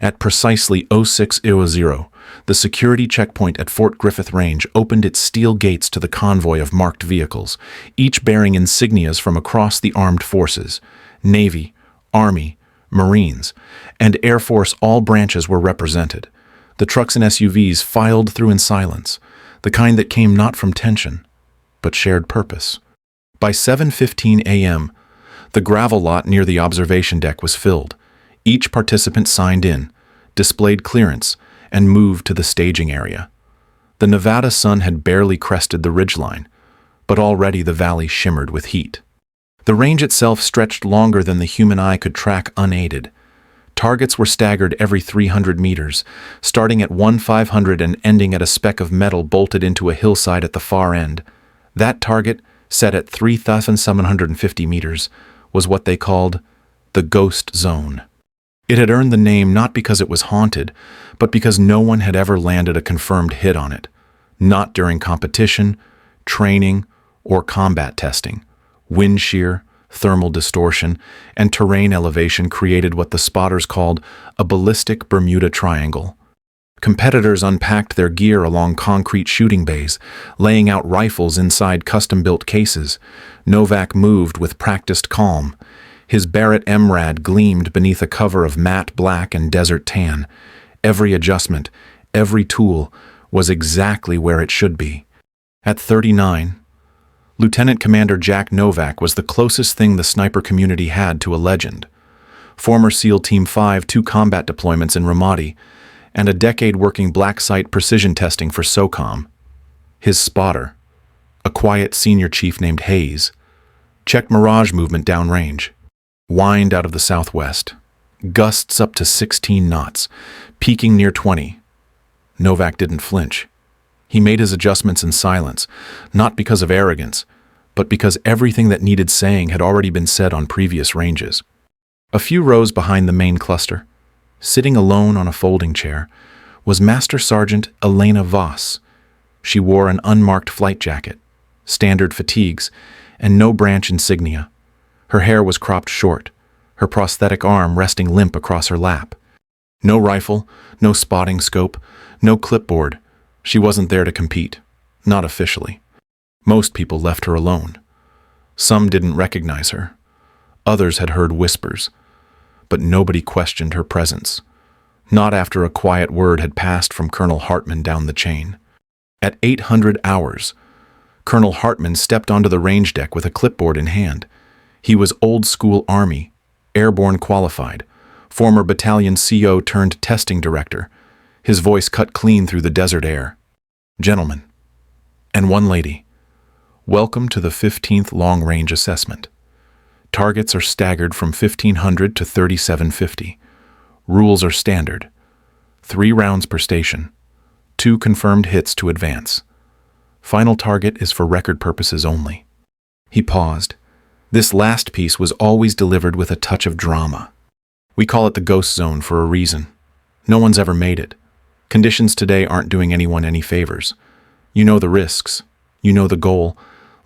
At precisely 06:00, the security checkpoint at Fort Griffith Range opened its steel gates to the convoy of marked vehicles, each bearing insignias from across the armed forces. Navy, Army, Marines, and Air Force, all branches were represented. The trucks and SUVs filed through in silence, the kind that came not from tension, but shared purpose. By 7:15 a.m., the gravel lot near the observation deck was filled. Each participant signed in, displayed clearance, and moved to the staging area. The Nevada sun had barely crested the ridgeline, but already the valley shimmered with heat. The range itself stretched longer than the human eye could track unaided. Targets were staggered every 300 meters, starting at 1,500 and ending at a speck of metal bolted into a hillside at the far end. That target, set at 3,750 meters, was what they called the Ghost Zone. It had earned the name not because it was haunted, but because no one had ever landed a confirmed hit on it. Not during competition, training, or combat testing. Wind shear, thermal distortion, and terrain elevation created what the spotters called a ballistic Bermuda Triangle. Competitors unpacked their gear along concrete shooting bays, laying out rifles inside custom-built cases. Novak moved with practiced calm. His Barrett MRAD gleamed beneath a cover of matte black and desert tan. Every adjustment, every tool, was exactly where it should be. At 39, Lieutenant Commander Jack Novak was the closest thing the sniper community had to a legend. Former SEAL Team 5, 2 combat deployments in Ramadi, and a decade working black site precision testing for SOCOM. His spotter, a quiet senior chief named Hayes, checked mirage movement downrange. Wind out of the southwest, gusts up to 16 knots, peaking near 20. Novak didn't flinch. He made his adjustments in silence, not because of arrogance, but because everything that needed saying had already been said on previous ranges. A few rows behind the main cluster, sitting alone on a folding chair, was Master Sergeant Elena Vos. She wore an unmarked flight jacket, standard fatigues, and no branch insignia. Her hair was cropped short, her prosthetic arm resting limp across her lap. No rifle, no spotting scope, no clipboard. She wasn't there to compete, not officially. Most people left her alone. Some didn't recognize her. Others had heard whispers, but nobody questioned her presence. Not after a quiet word had passed from Colonel Hartman down the chain. At 800 hours, Colonel Hartman stepped onto the range deck with a clipboard in hand. He was old-school Army, airborne qualified, former battalion CO turned testing director. His voice cut clean through the desert air. Gentlemen, and one lady, welcome to the 15th long-range assessment. Targets are staggered from 1,500 to 3,750. Rules are standard. 3 rounds per station. 2 confirmed hits to advance. Final target is for record purposes only. He paused. This last piece was always delivered with a touch of drama. We call it the Ghost Zone for a reason. No one's ever made it. Conditions today aren't doing anyone any favors. You know the risks. You know the goal.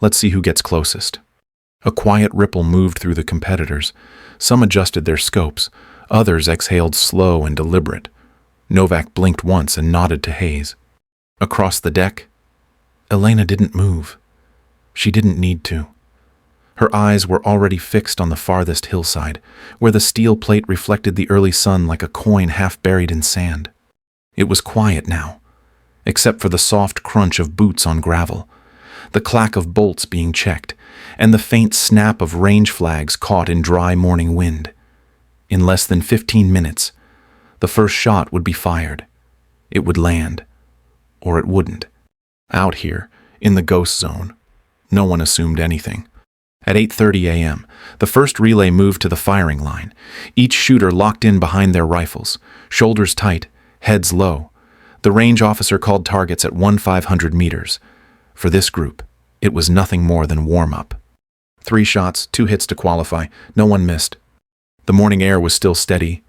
Let's see who gets closest. A quiet ripple moved through the competitors. Some adjusted their scopes. Others exhaled slow and deliberate. Novak blinked once and nodded to Hayes. Across the deck, Elena didn't move. She didn't need to. Her eyes were already fixed on the farthest hillside, where the steel plate reflected the early sun like a coin half buried in sand. It was quiet now, except for the soft crunch of boots on gravel, the clack of bolts being checked, and the faint snap of range flags caught in dry morning wind. In less than 15 minutes, the first shot would be fired. It would land, or it wouldn't. Out here, in the Ghost Zone, no one assumed anything. At 8:30 a.m., the first relay moved to the firing line, each shooter locked in behind their rifles, shoulders tight, heads low. The range officer called targets at 1,500 meters. For this group, it was nothing more than warm-up. 3 shots, 2 hits to qualify, no one missed. The morning air was still steady,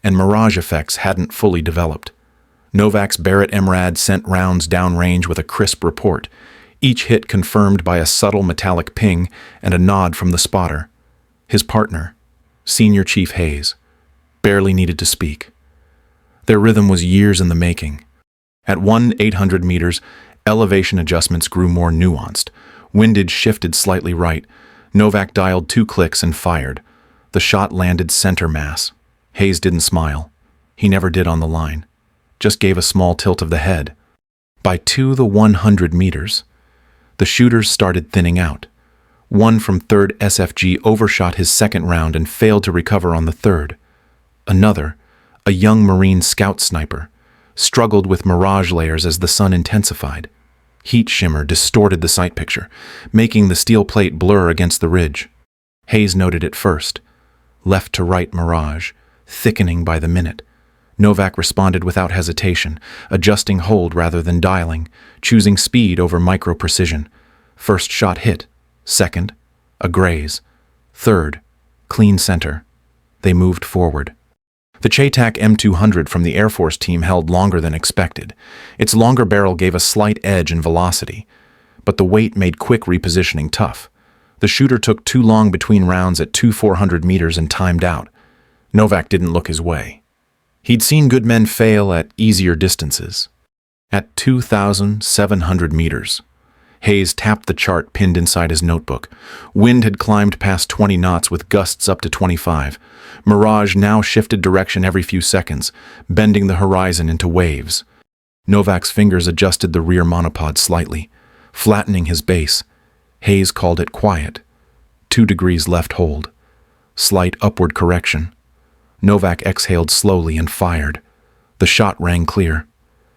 and mirage effects hadn't fully developed. Novak's Barrett MRAD sent rounds downrange with a crisp report, each hit confirmed by a subtle metallic ping and a nod from the spotter. His partner, Senior Chief Hayes, barely needed to speak. Their rhythm was years in the making. At 1,800 meters, elevation adjustments grew more nuanced. Windage shifted slightly right. Novak dialed 2 clicks and fired. The shot landed center mass. Hayes didn't smile. He never did on the line. Just gave a small tilt of the head. By 100 meters, the shooters started thinning out. One from 3rd SFG overshot his second round and failed to recover on the third. Another, a young Marine scout sniper, struggled with mirage layers as the sun intensified. Heat shimmer distorted the sight picture, making the steel plate blur against the ridge. Hayes noted it first. Left to right mirage, thickening by the minute. Novak responded without hesitation, adjusting hold rather than dialing, choosing speed over micro-precision. First shot hit. Second, a graze. Third, clean center. They moved forward. The Chaytak M200 from the Air Force team held longer than expected. Its longer barrel gave a slight edge in velocity, but the weight made quick repositioning tough. The shooter took too long between rounds at 400 meters and timed out. Novak didn't look his way. He'd seen good men fail at easier distances. At 2,700 meters, Hayes tapped the chart pinned inside his notebook. Wind had climbed past 20 knots with gusts up to 25. Mirage now shifted direction every few seconds, bending the horizon into waves. Novak's fingers adjusted the rear monopod slightly, flattening his base. Hayes called it quiet. 2 degrees left hold. Slight upward correction. Novak exhaled slowly and fired. The shot rang clear.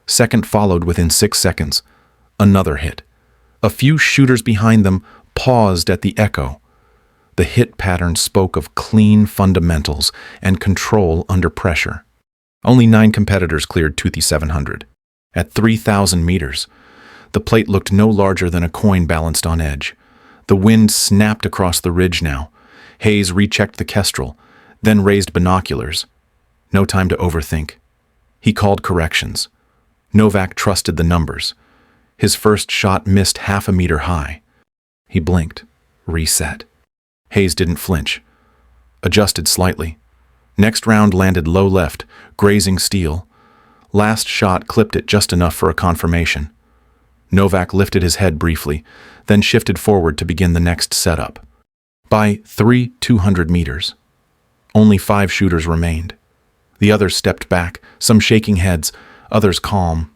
Second followed within 6 seconds. Another hit. A few shooters behind them paused at the echo. The hit pattern spoke of clean fundamentals and control under pressure. Only 9 competitors cleared 2,700. At 3,000 meters, the plate looked no larger than a coin balanced on edge. The wind snapped across the ridge now. Hayes rechecked the Kestrel, then raised binoculars. No time to overthink. He called corrections. Novak trusted the numbers. His first shot missed half a meter high. He blinked, reset. Hayes didn't flinch. Adjusted slightly. Next round landed low left, grazing steel. Last shot clipped it just enough for a confirmation. Novak lifted his head briefly, then shifted forward to begin the next setup. By 200 meters, only 5 shooters remained. The others stepped back, some shaking heads, others calm.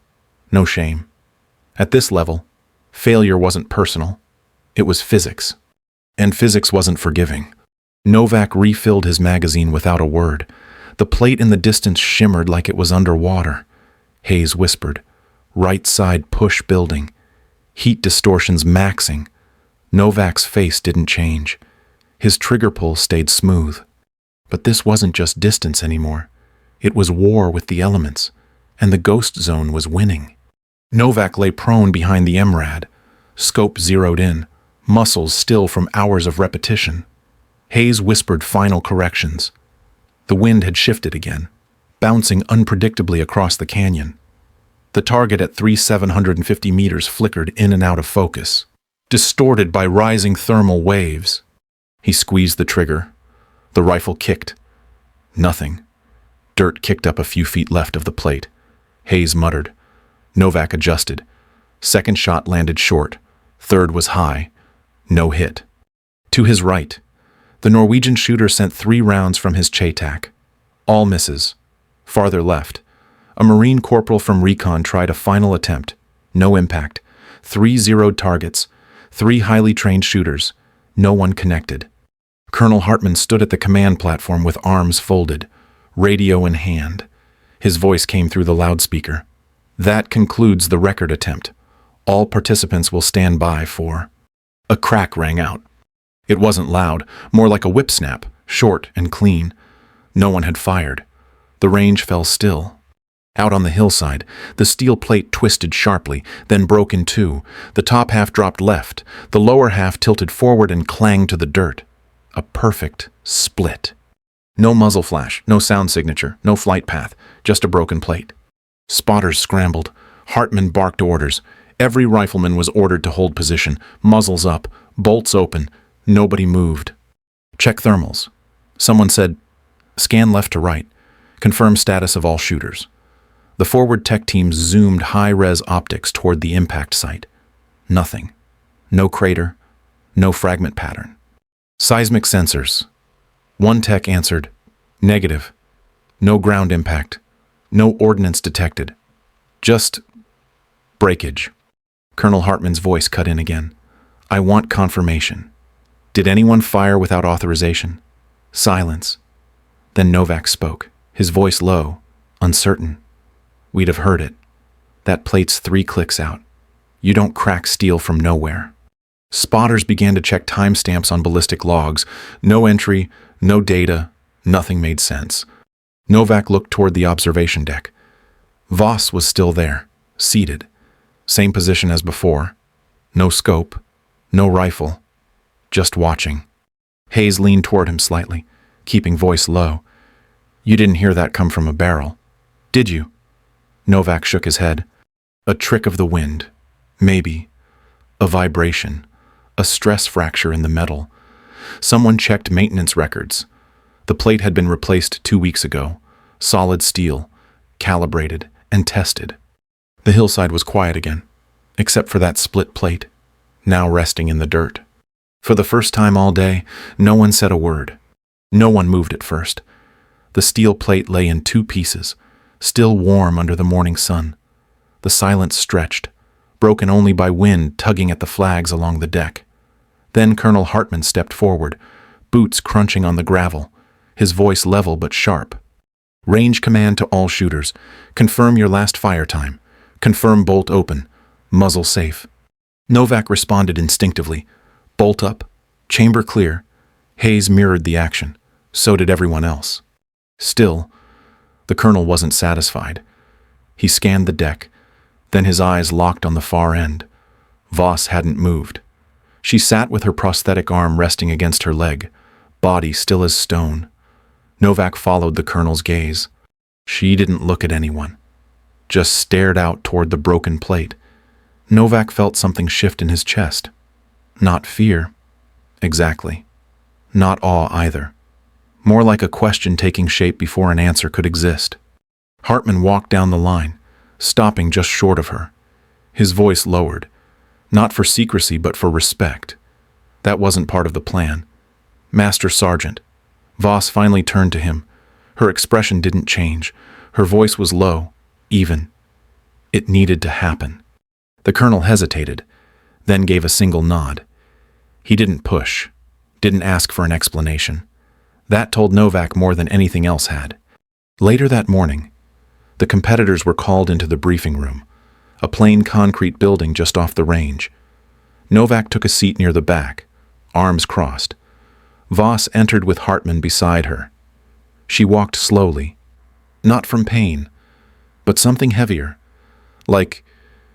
No shame. At this level, failure wasn't personal. It was physics. And physics wasn't forgiving. Novak refilled his magazine without a word. The plate in the distance shimmered like it was underwater. Hayes whispered, "Right side push building. Heat distortions maxing." Novak's face didn't change. His trigger pull stayed smooth. But this wasn't just distance anymore. It was war with the elements, and the ghost zone was winning. Novak lay prone behind the MRAD, scope zeroed in, muscles still from hours of repetition. Hayes whispered final corrections. The wind had shifted again, bouncing unpredictably across the canyon. The target at 3,750 meters flickered in and out of focus, distorted by rising thermal waves. He squeezed the trigger. The rifle kicked. Nothing. Dirt kicked up a few feet left of the plate. Hayes muttered. Novak adjusted. Second shot landed short. Third was high. No hit. To his right, the Norwegian shooter sent 3 rounds from his Chaytak. All misses. Farther left, a Marine corporal from Recon tried a final attempt. No impact. 3 zeroed targets. 3 highly trained shooters. No one connected. Colonel Hartman stood at the command platform with arms folded, radio in hand. His voice came through the loudspeaker. That concludes the record attempt. All participants will stand by for... A crack rang out. It wasn't loud, more like a whip snap, short and clean. No one had fired. The range fell still. Out on the hillside, the steel plate twisted sharply, then broke in 2. The top half dropped left. The lower half tilted forward and clanged to the dirt. A perfect split. No muzzle flash, no sound signature, no flight path, just a broken plate. Spotters scrambled. Hartman barked orders. Every rifleman was ordered to hold position, muzzles up, bolts open. Nobody moved. Check thermals. Someone said, "Scan left to right. Confirm status of all shooters." The forward tech team zoomed high-res optics toward the impact site. Nothing. No crater. No fragment pattern. Seismic sensors. One tech answered, negative. No ground impact. No ordnance detected. Just breakage. Colonel Hartman's voice cut in again. I want confirmation. Did anyone fire without authorization? Silence. Then Novak spoke, his voice low, uncertain. We'd have heard it. That plate's 3 clicks out. You don't crack steel from nowhere. Spotters began to check timestamps on ballistic logs. No entry, no data, nothing made sense. Novak looked toward the observation deck. Vos was still there, seated. Same position as before. No scope, no rifle, just watching. Hayes leaned toward him slightly, keeping voice low. You didn't hear that come from a barrel, did you? Novak shook his head. A trick of the wind. Maybe. A vibration. A stress fracture in the metal. Someone checked maintenance records. The plate had been replaced 2 weeks ago. Solid steel, calibrated, and tested. The hillside was quiet again, except for that split plate, now resting in the dirt. For the first time all day, no one said a word. No one moved at first. The steel plate lay in 2 pieces, still warm under the morning sun. The silence stretched, broken only by wind tugging at the flags along the deck. Then Colonel Hartman stepped forward, boots crunching on the gravel, his voice level but sharp. Range command to all shooters. Confirm your last fire time. Confirm bolt open. Muzzle safe. Novak responded instinctively. Bolt up. Chamber clear. Hayes mirrored the action. So did everyone else. Still, the colonel wasn't satisfied. He scanned the deck, then his eyes locked on the far end. Vos hadn't moved. She sat with her prosthetic arm resting against her leg, body still as stone. Novak followed the colonel's gaze. She didn't look at anyone, just stared out toward the broken plate. Novak felt something shift in his chest. Not fear. Exactly. Not awe either. More like a question taking shape before an answer could exist. Hartman walked down the line, stopping just short of her. His voice lowered, not for secrecy but for respect. That wasn't part of the plan. Master Sergeant. Vos finally turned to him. Her expression didn't change. Her voice was low, even. It needed to happen. The colonel hesitated, then gave a single nod. He didn't push, didn't ask for an explanation. That told Novak more than anything else had. Later that morning, the competitors were called into the briefing room, a plain concrete building just off the range. Novak took a seat near the back, arms crossed. Vos entered with Hartman beside her. She walked slowly, not from pain, but something heavier, like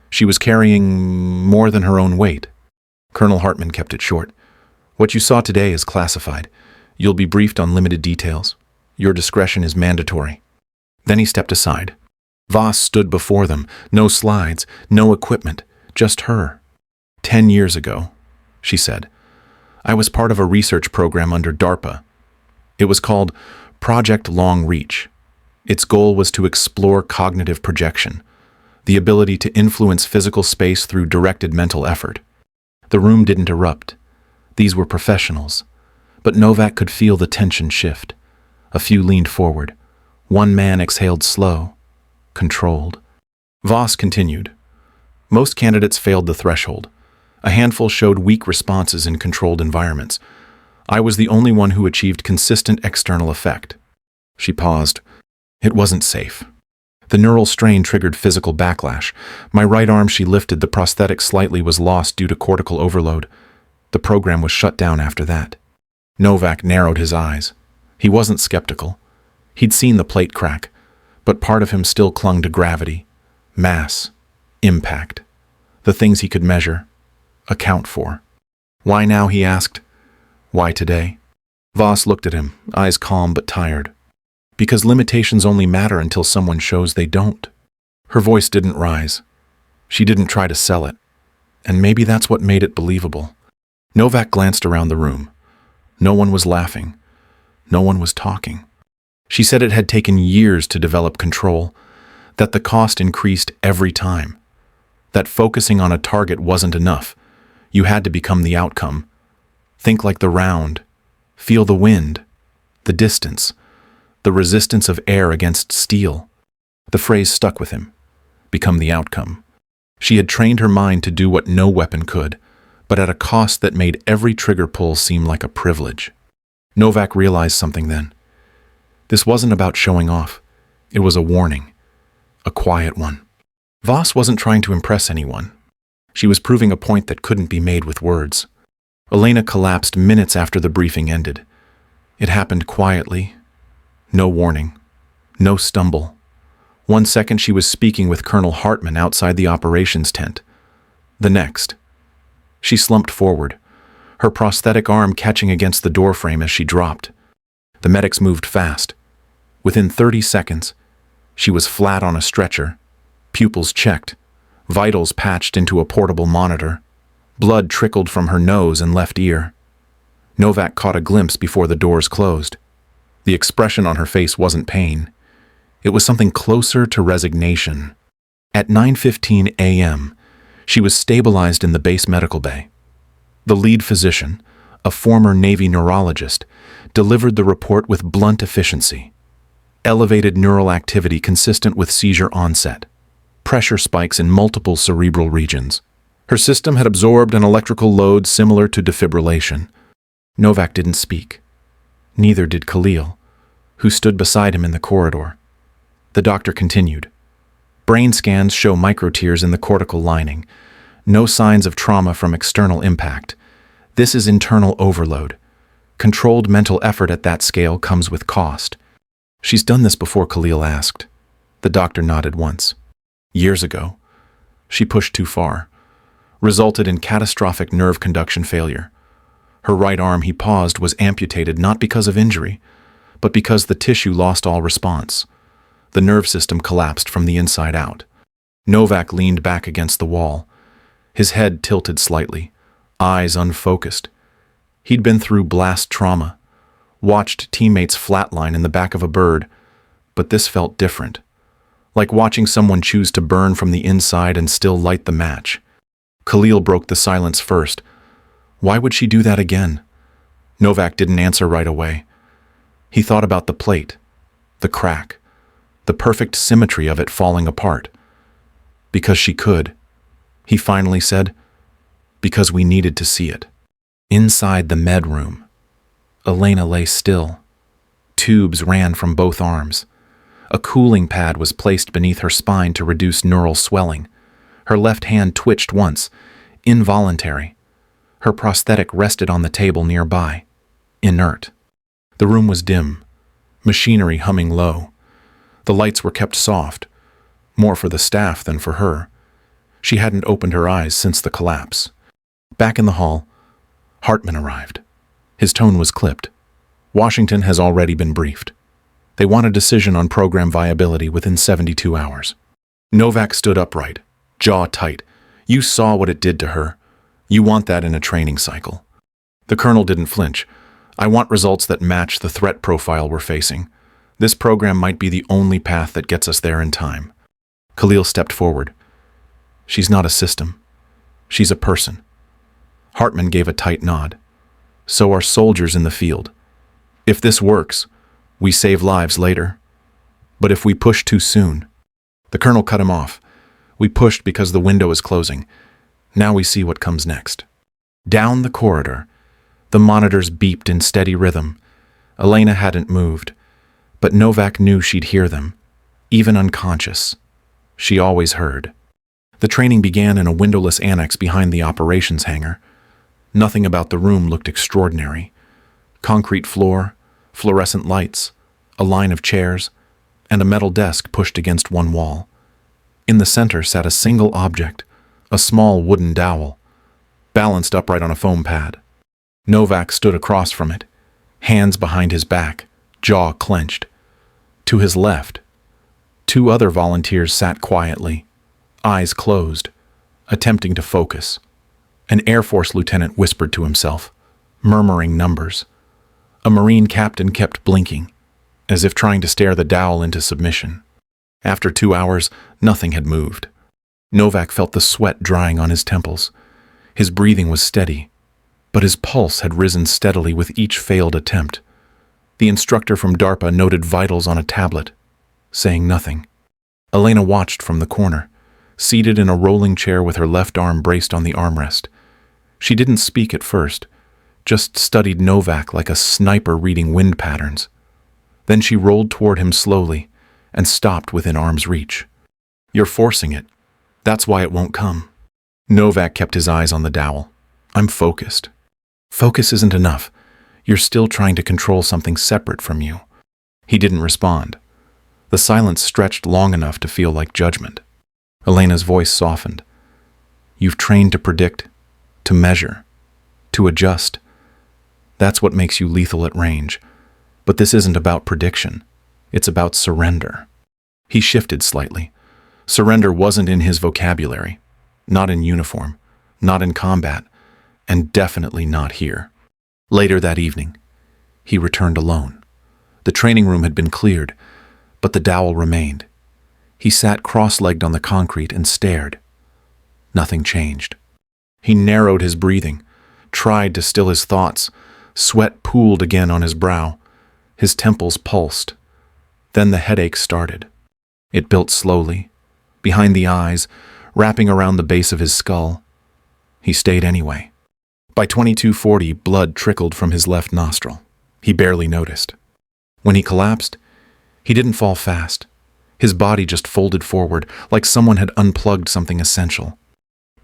she was carrying more than her own weight. Colonel Hartman kept it short. What you saw today is classified. You'll be briefed on limited details. Your discretion is mandatory. Then he stepped aside. Vos stood before them, no slides, no equipment, just her. 10 years ago, she said, I was part of a research program under DARPA. It was called Project Long Reach. Its goal was to explore cognitive projection, the ability to influence physical space through directed mental effort. The room didn't erupt. These were professionals. But Novak could feel the tension shift. A few leaned forward. One man exhaled slow, controlled. Vos continued. Most candidates failed the threshold. A handful showed weak responses in controlled environments. I was the only one who achieved consistent external effect. She paused. It wasn't safe. The neural strain triggered physical backlash. My right arm she lifted, the prosthetic slightly, was lost due to cortical overload. The program was shut down after that. Novak narrowed his eyes. He wasn't skeptical. He'd seen the plate crack, but part of him still clung to gravity, mass, impact, the things he could measure, account for. Why now, he asked. Why today? Vos looked at him, eyes calm but tired. Because limitations only matter until someone shows they don't. Her voice didn't rise. She didn't try to sell it. And maybe that's what made it believable. Novak glanced around the room. No one was laughing. No one was talking. She said it had taken years to develop control. that the cost increased every time, that focusing on a target wasn't enough. You had to become the outcome. Think like the round. Feel the wind, the distance, the resistance of air against steel. The phrase stuck with him. Become the outcome. She had trained her mind to do what no weapon could, but at a cost that made every trigger pull seem like a privilege. Novak realized something then. This wasn't about showing off. It was a warning. A quiet one. Vos wasn't trying to impress anyone. She was proving a point that couldn't be made with words. Elena collapsed minutes after the briefing ended. It happened quietly. No warning. No stumble. 1 second she was speaking with Colonel Hartman outside the operations tent. The next, she slumped forward, her prosthetic arm catching against the doorframe as she dropped. The medics moved fast. Within 30 seconds, she was flat on a stretcher, pupils checked, vitals patched into a portable monitor. Blood trickled from her nose and left ear. Novak caught a glimpse before the doors closed. The expression on her face wasn't pain. It was something closer to resignation. At 9:15 a.m., she was stabilized in the base medical bay. The lead physician, a former Navy neurologist, delivered the report with blunt efficiency. Elevated neural activity consistent with seizure onset. Pressure spikes in multiple cerebral regions. Her system had absorbed an electrical load similar to defibrillation. Novak didn't speak. Neither did Khalil, who stood beside him in the corridor. The doctor continued. Brain scans show microtears in the cortical lining. No signs of trauma from external impact. This is internal overload. Controlled mental effort at that scale comes with cost. She's done this before, Khalil asked. The doctor nodded once. Years ago. She pushed too far. Resulted in catastrophic nerve conduction failure. Her right arm, he paused, was amputated not because of injury, but because the tissue lost all response. The nerve system collapsed from the inside out. Novak leaned back against the wall, his head tilted slightly, eyes unfocused. He'd been through blast trauma, watched teammates flatline in the back of a bird, but this felt different, like watching someone choose to burn from the inside and still light the match. Khalil broke the silence first. Why would she do that again? Novak didn't answer right away. He thought about the plate, the crack, the perfect symmetry of it falling apart. Because she could, he finally said, because we needed to see it. Inside the med room, Elena lay still. Tubes ran from both arms. A cooling pad was placed beneath her spine to reduce neural swelling. Her left hand twitched once, involuntary. Her prosthetic rested on the table nearby, inert. The room was dim, machinery humming low. The lights were kept soft, more for the staff than for her. She hadn't opened her eyes since the collapse. Back in the hall, Hartman arrived. His tone was clipped. Washington has already been briefed. They want a decision on program viability within 72 hours. Novak stood upright, jaw tight. You saw what it did to her. You want that in a training cycle. The colonel didn't flinch. I want results that match the threat profile we're facing. This program might be the only path that gets us there in time. Khalil stepped forward. She's not a system. She's a person. Hartman gave a tight nod. So are soldiers in the field. If this works, we save lives later. But if we push too soon... The colonel cut him off. We pushed because the window is closing. Now we see what comes next. Down the corridor, the monitors beeped in steady rhythm. Elena hadn't moved, but Novak knew she'd hear them, even unconscious. She always heard. The training began in a windowless annex behind the operations hangar. Nothing about the room looked extraordinary. Concrete floor, fluorescent lights, a line of chairs, and a metal desk pushed against one wall. In the center sat a single object, a small wooden dowel, balanced upright on a foam pad. Novak stood across from it, hands behind his back, jaw clenched. To his left, 2 other volunteers sat quietly, eyes closed, attempting to focus. An Air Force lieutenant whispered to himself, murmuring numbers. A Marine captain kept blinking, as if trying to stare the dowel into submission. After 2 hours, nothing had moved. Novak felt the sweat drying on his temples. His breathing was steady, but his pulse had risen steadily with each failed attempt. The instructor from DARPA noted vitals on a tablet, saying nothing. Elena watched from the corner, seated in a rolling chair with her left arm braced on the armrest. She didn't speak at first, just studied Novak like a sniper reading wind patterns. Then she rolled toward him slowly and stopped within arm's reach. "You're forcing it. That's why it won't come." Novak kept his eyes on the dowel. "I'm focused." "Focus isn't enough. You're still trying to control something separate from you." He didn't respond. The silence stretched long enough to feel like judgment. Elena's voice softened. "You've trained to predict, to measure, to adjust. That's what makes you lethal at range. But this isn't about prediction. It's about surrender." He shifted slightly. Surrender wasn't in his vocabulary. Not in uniform, not in combat, and definitely not here. Later that evening, he returned alone. The training room had been cleared, but the dowel remained. He sat cross-legged on the concrete and stared. Nothing changed. He narrowed his breathing, tried to still his thoughts. Sweat pooled again on his brow. His temples pulsed. Then the headache started. It built slowly, behind the eyes, wrapping around the base of his skull. He stayed anyway. By 22:40, blood trickled from his left nostril. He barely noticed. When he collapsed, he didn't fall fast. His body just folded forward, like someone had unplugged something essential.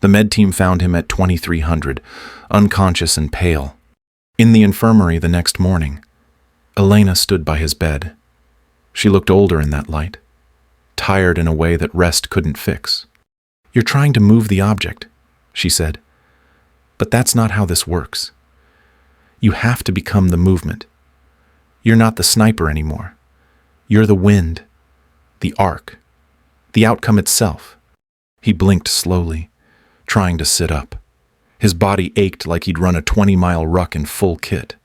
The med team found him at 2300, unconscious and pale. In the infirmary the next morning, Elena stood by his bed. She looked older in that light, tired in a way that rest couldn't fix. "You're trying to move the object," she said. "But that's not how this works. You have to become the movement. You're not the sniper anymore. You're the wind, the arc, the outcome itself." He blinked slowly, trying to sit up. His body ached like he'd run a 20-mile ruck in full kit.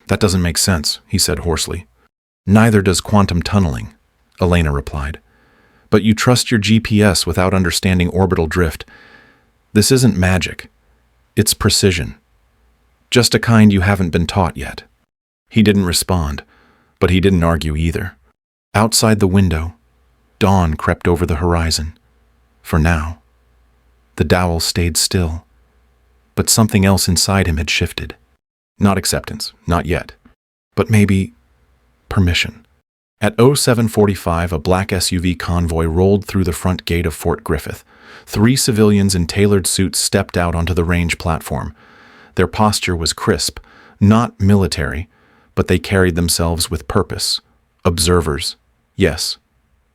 "That doesn't make sense," he said hoarsely. "Neither does quantum tunneling," Elena replied. "But you trust your GPS without understanding orbital drift. This isn't magic. It's precision. Just a kind you haven't been taught yet." He didn't respond, but he didn't argue either. Outside the window, dawn crept over the horizon. For now, the dowel stayed still. But something else inside him had shifted. Not acceptance, not yet. But maybe permission. At 07:45, a black SUV convoy rolled through the front gate of Fort Griffith. 3 civilians in tailored suits stepped out onto the range platform. Their posture was crisp, not military, but they carried themselves with purpose. Observers, yes,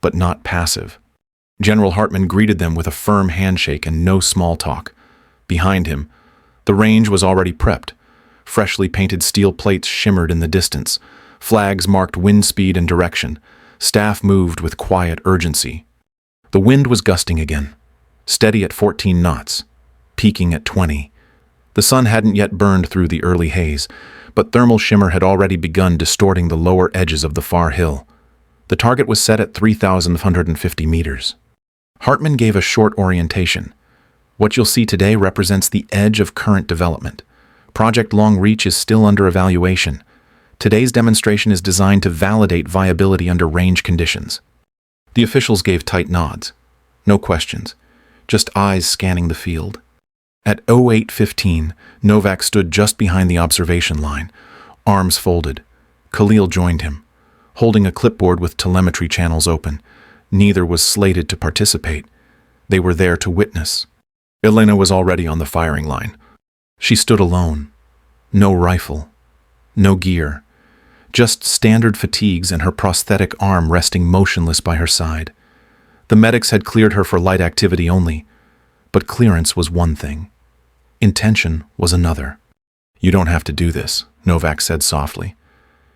but not passive. General Hartman greeted them with a firm handshake and no small talk. Behind him, the range was already prepped. Freshly painted steel plates shimmered in the distance. Flags marked wind speed and direction. Staff moved with quiet urgency. The wind was gusting again, steady at 14 knots, peaking at 20. The sun hadn't yet burned through the early haze, but thermal shimmer had already begun distorting the lower edges of the far hill. The target was set at 3,150 meters. Hartman gave a short orientation. "What you'll see today represents the edge of current development. Project Long Reach is still under evaluation. Today's demonstration is designed to validate viability under range conditions." The officials gave tight nods. No questions, just eyes scanning the field. At 08:15, Novak stood just behind the observation line, arms folded. Khalil joined him, holding a clipboard with telemetry channels open. Neither was slated to participate. They were there to witness. Elena was already on the firing line. She stood alone. No rifle. No gear. Just standard fatigues and her prosthetic arm resting motionless by her side. The medics had cleared her for light activity only, but clearance was one thing. Intention was another. "You don't have to do this," Novak said softly.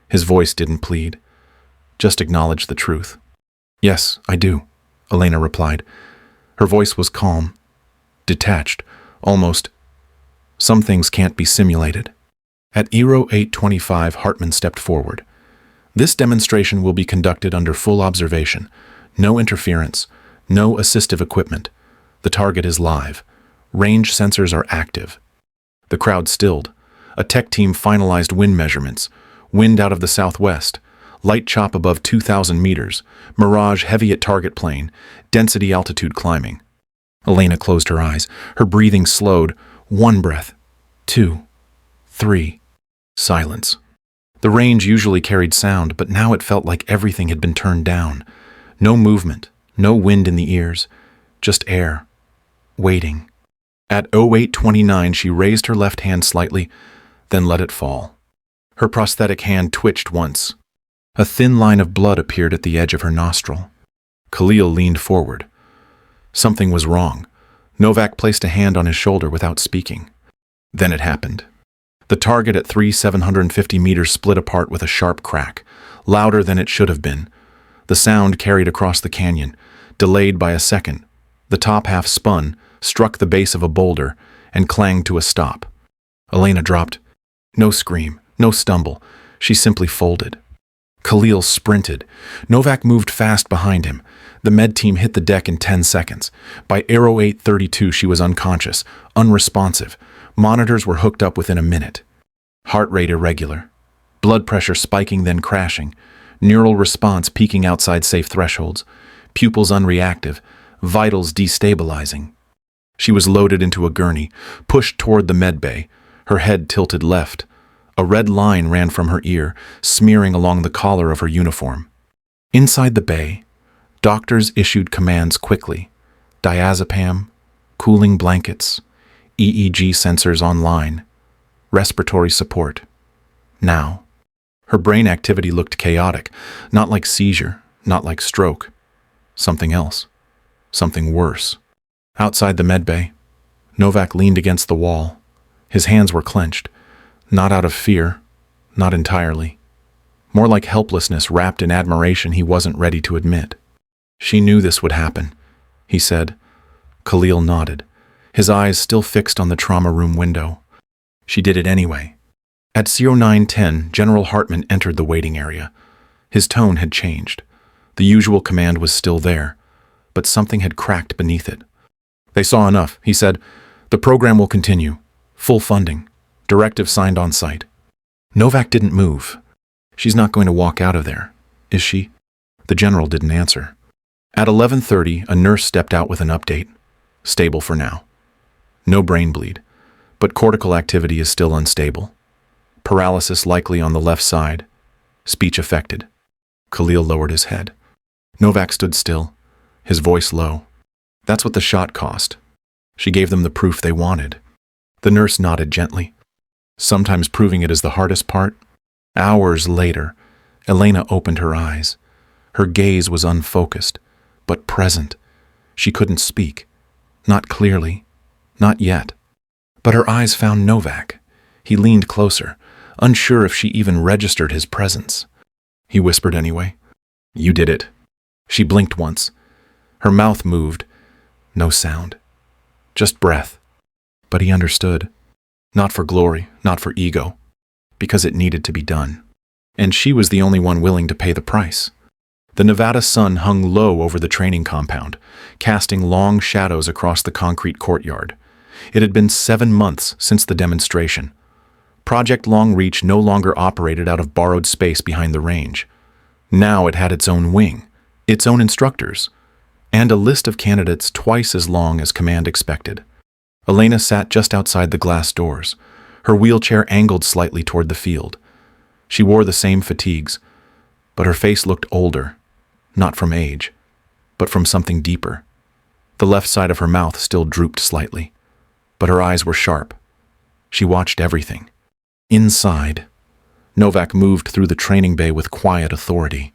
His voice didn't plead. Just acknowledge the truth. "Yes, I do," Elena replied. Her voice was calm, detached, almost. Some things can't be simulated. At 08:25, Hartman stepped forward. "This demonstration will be conducted under full observation. No interference, no assistive equipment. The target is live. Range sensors are active. The crowd stilled. A tech team finalized wind measurements. Wind out of the southwest. Light chop above 2,000 meters. Mirage heavy at target plane. Density altitude climbing. Elena closed her eyes. Her breathing slowed. 1 breath. 2. 3. Silence. The range usually carried sound, but now it felt like everything had been turned down. No movement, no wind in the ears, just air. Waiting. At 0829, she raised her left hand slightly, then let it fall. Her prosthetic hand twitched once. A thin line of blood appeared at the edge of her nostril. Khalil leaned forward. Something was wrong. Novak placed a hand on his shoulder without speaking. Then it happened. The target at 750 meters split apart with a sharp crack, louder than it should have been. The sound carried across the canyon, delayed by a second. The top half spun, struck the base of a boulder, and clanged to a stop. Elena dropped. No scream, no stumble. She simply folded. Khalil sprinted. Novak moved fast behind him. The med team hit the deck in 10 seconds. By 0832, she was unconscious, unresponsive. Monitors were hooked up within a minute. Heart rate irregular. Blood pressure spiking then crashing. Neural response peaking outside safe thresholds. Pupils unreactive. Vitals destabilizing. She was loaded into a gurney, pushed toward the med bay, her head tilted left. A red line ran from her ear, smearing along the collar of her uniform. Inside the bay, doctors issued commands quickly. Diazepam, cooling blankets, EEG sensors online, respiratory support. Now. Her brain activity looked chaotic, not like seizure, not like stroke. Something else. Something worse. Outside the medbay, Novak leaned against the wall. His hands were clenched, not out of fear, not entirely. More like helplessness wrapped in admiration he wasn't ready to admit. She knew this would happen, he said. Khalil nodded, his eyes still fixed on the trauma room window. She did it anyway. At 0910, General Hartman entered the waiting area. His tone had changed. The usual command was still there, but something had cracked beneath it. They saw enough, he said. The program will continue. Full funding. Directive signed on site. Novak didn't move. She's not going to walk out of there, is she? The general didn't answer. At 11:30, a nurse stepped out with an update. Stable for now. No brain bleed, but cortical activity is still unstable. Paralysis likely on the left side. Speech affected. Khalil lowered his head. Novak stood still, his voice low. That's what the shot cost. She gave them the proof they wanted. The nurse nodded gently. Sometimes proving it is the hardest part. Hours later, Elena opened her eyes. Her gaze was unfocused, but present. She couldn't speak. Not clearly. Not yet. But her eyes found Novak. He leaned closer, unsure if she even registered his presence. He whispered anyway. You did it. She blinked once. Her mouth moved. No sound. Just breath. But he understood. Not for glory, not for ego. Because it needed to be done. And she was the only one willing to pay the price. The Nevada sun hung low over the training compound, casting long shadows across the concrete courtyard. It had been 7 months since the demonstration. Project Long Reach no longer operated out of borrowed space behind the range. Now it had its own wing, its own instructors, and a list of candidates twice as long as command expected. Elena sat just outside the glass doors, her wheelchair angled slightly toward the field. She wore the same fatigues, but her face looked older, not from age, but from something deeper. The left side of her mouth still drooped slightly, but her eyes were sharp. She watched everything. Inside, Novak moved through the training bay with quiet authority.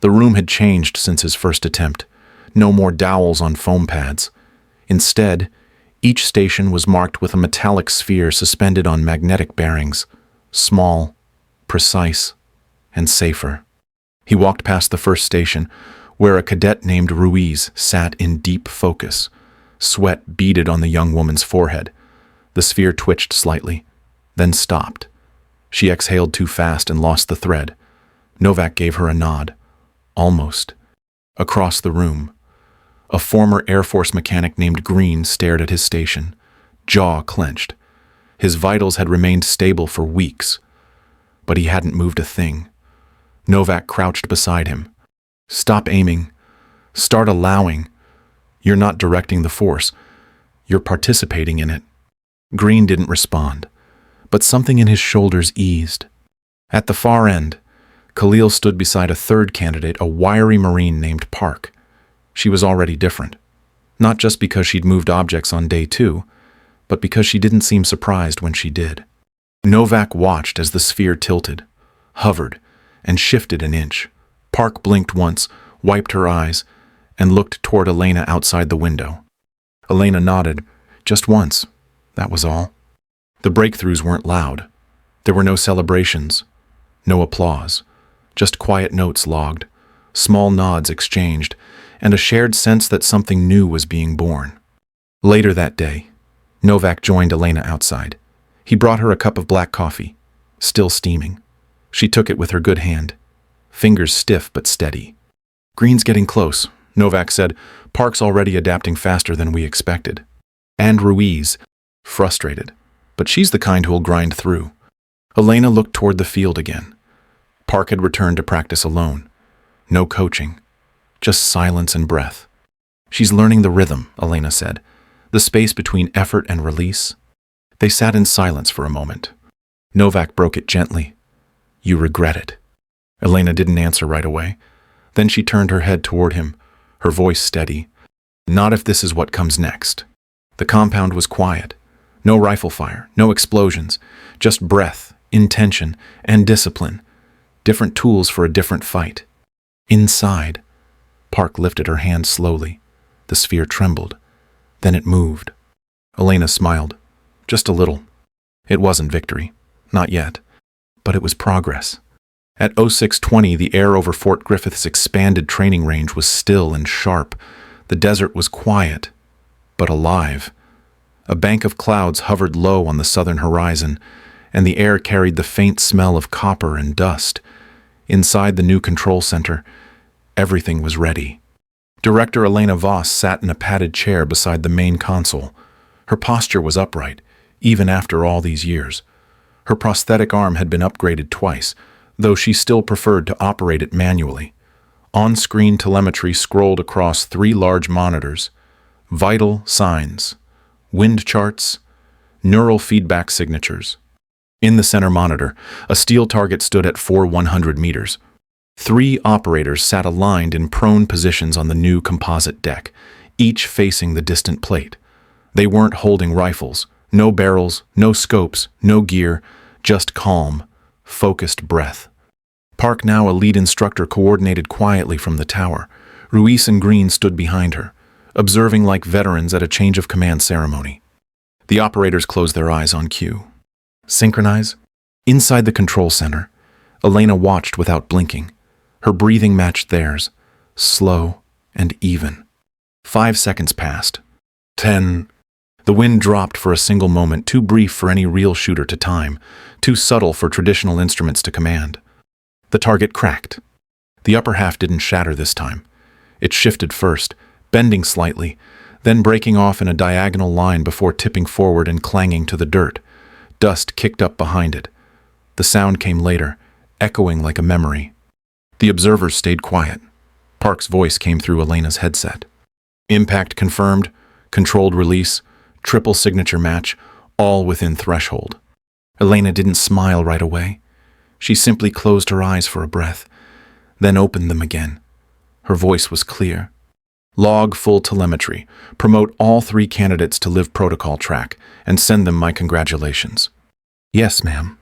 The room had changed since his first attempt. No more dowels on foam pads. Instead, each station was marked with a metallic sphere suspended on magnetic bearings, small, precise, and safer. He walked past the first station, where a cadet named Ruiz sat in deep focus. Sweat beaded on the young woman's forehead. The sphere twitched slightly, then stopped. She exhaled too fast and lost the thread. Novak gave her a nod. Almost. Across the room, a former Air Force mechanic named Green stared at his station, jaw clenched. His vitals had remained stable for weeks, but he hadn't moved a thing. Novak crouched beside him. "Stop aiming. Start allowing. You're not directing the force. You're participating in it." Green didn't respond, but something in his shoulders eased. At the far end, Khalil stood beside a third candidate, a wiry Marine named Park. She was already different, not just because she'd moved objects on day 2, but because she didn't seem surprised when she did. Novak watched as the sphere tilted, hovered, and shifted an inch. Park blinked once, wiped her eyes, and looked toward Elena outside the window. Elena nodded, just once, that was all. The breakthroughs weren't loud. There were no celebrations, no applause, just quiet notes logged, small nods exchanged, and a shared sense that something new was being born. Later that day, Novak joined Elena outside. He brought her a cup of black coffee, still steaming. She took it with her good hand, fingers stiff but steady. "Green's getting close," Novak said. "Park's already adapting faster than we expected." And Ruiz, frustrated, but she's the kind who'll grind through. Elena looked toward the field again. Park had returned to practice alone. No coaching, just silence and breath. "She's learning the rhythm," Elena said, "the space between effort and release." They sat in silence for a moment. Novak broke it gently. "You regret it." Elena didn't answer right away. Then she turned her head toward him, her voice steady. "Not if this is what comes next." The compound was quiet. No rifle fire, no explosions, just breath, intention, and discipline. Different tools for a different fight. Inside, Park lifted her hand slowly. The sphere trembled. Then it moved. Elena smiled. Just a little. It wasn't victory. Not yet. But it was progress. At 0620, the air over Fort Griffith's expanded training range was still and sharp. The desert was quiet, but alive. A bank of clouds hovered low on the southern horizon, and the air carried the faint smell of copper and dust. Inside the new control center, everything was ready. Director Elena Vos sat in a padded chair beside the main console. Her posture was upright, even after all these years. Her prosthetic arm had been upgraded twice, though she still preferred to operate it manually. On-screen telemetry scrolled across 3 large monitors. Vital signs, wind charts, neural feedback signatures. In the center monitor, a steel target stood at 400 meters. 3 operators sat aligned in prone positions on the new composite deck, each facing the distant plate. They weren't holding rifles, no barrels, no scopes, no gear, just calm, focused breath. Park, now a lead instructor, coordinated quietly from the tower. Ruiz and Green stood behind her, observing like veterans at a change of command ceremony. The operators closed their eyes on cue. Synchronize? Inside the control center, Elena watched without blinking. Her breathing matched theirs, slow and even. 5 seconds passed. 10. The wind dropped for a single moment, too brief for any real shooter to time, too subtle for traditional instruments to command. The target cracked. The upper half didn't shatter this time. It shifted first, bending slightly, then breaking off in a diagonal line before tipping forward and clanging to the dirt. Dust kicked up behind it. The sound came later, echoing like a memory. The observers stayed quiet. Park's voice came through Elena's headset. Impact confirmed, controlled release, triple signature match, all within threshold. Elena didn't smile right away. She simply closed her eyes for a breath, then opened them again. Her voice was clear. Log full telemetry. Promote all 3 candidates to live protocol track and send them my congratulations. Yes, ma'am.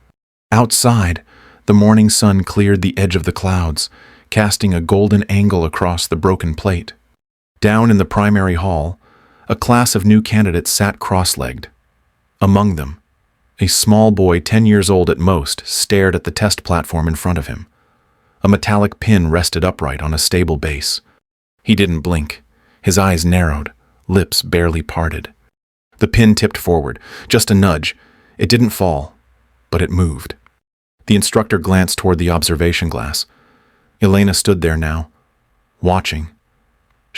Outside, the morning sun cleared the edge of the clouds, casting a golden angle across the broken plate. Down in the primary hall, a class of new candidates sat cross-legged. Among them, a small boy 10 years old at most stared at the test platform in front of him. A metallic pin rested upright on a stable base. He didn't blink. His eyes narrowed, lips barely parted. The pin tipped forward, just a nudge. It didn't fall, but it moved. The instructor glanced toward the observation glass. Elena stood there now, watching,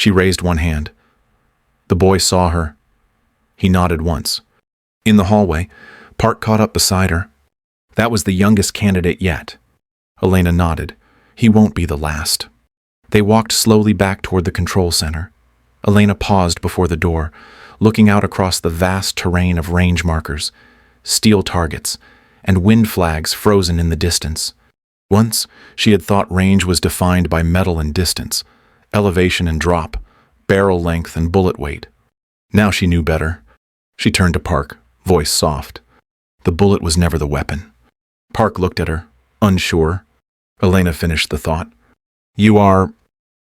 She raised one hand. The boy saw her. He nodded once. In the hallway, Park caught up beside her. That was the youngest candidate yet. Elena nodded. He won't be the last. They walked slowly back toward the control center. Elena paused before the door, looking out across the vast terrain of range markers, steel targets, and wind flags frozen in the distance. Once, she had thought range was defined by metal and distance, elevation and drop, barrel length and bullet weight. Now she knew better. She turned to Park, voice soft. The bullet was never the weapon. Park looked at her, unsure. Elena finished the thought. You are